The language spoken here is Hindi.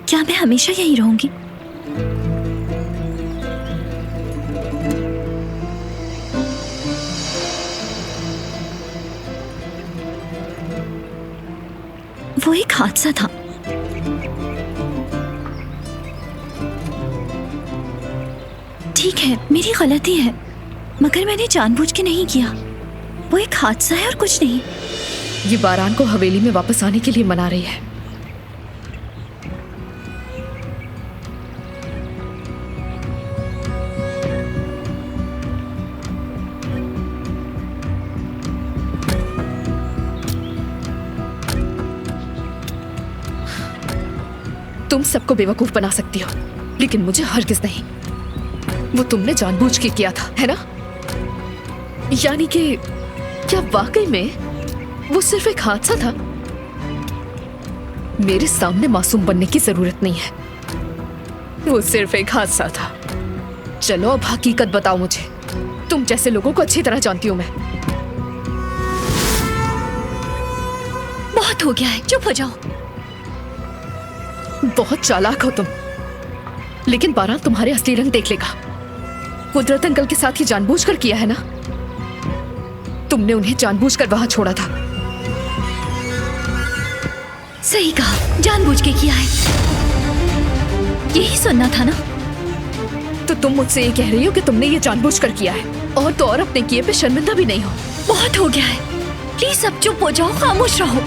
क्या मैं हमेशा यही रहूंगी? वो एक हादसा था। ठीक है, मेरी गलती है, मगर मैंने जानबूझ के नहीं किया। वो एक हादसा है और कुछ नहीं। ये बारान को हवेली में वापस आने के लिए मना रही है। तुम सबको बेवकूफ बना सकती हो, लेकिन मुझे हरगिज नहीं। वो तुमने जानबूझ के किया था, है ना? यानी कि क्या वाकई में वो सिर्फ एक हादसा था? मेरे सामने मासूम बनने की जरूरत नहीं है। वो सिर्फ एक हादसा था। चलो अब हकीकत बताओ मुझे। तुम जैसे लोगों को अच्छी तरह जानती हूं मैं। बहुत हो गया है, चुप हो जाओ। बहुत चालाक हो तुम, लेकिन बारान तुम्हारे असली रंग देख लेगा। कुदरत अंकल के साथ ही जानबूझकर किया है ना? तुमने उन्हें जानबूझकर वहां छोड़ा था। सही कहा, जानबूझ के किया है। यही सुनना था ना? तो तुम मुझसे ये कह रही हो कि तुमने ये जानबूझकर किया है, और तो और अपने किए पे शर्मिंदा भी नहीं हो। बहुत हो गया है, प्लीज अब चुप हो जाओ, खामोश रहो।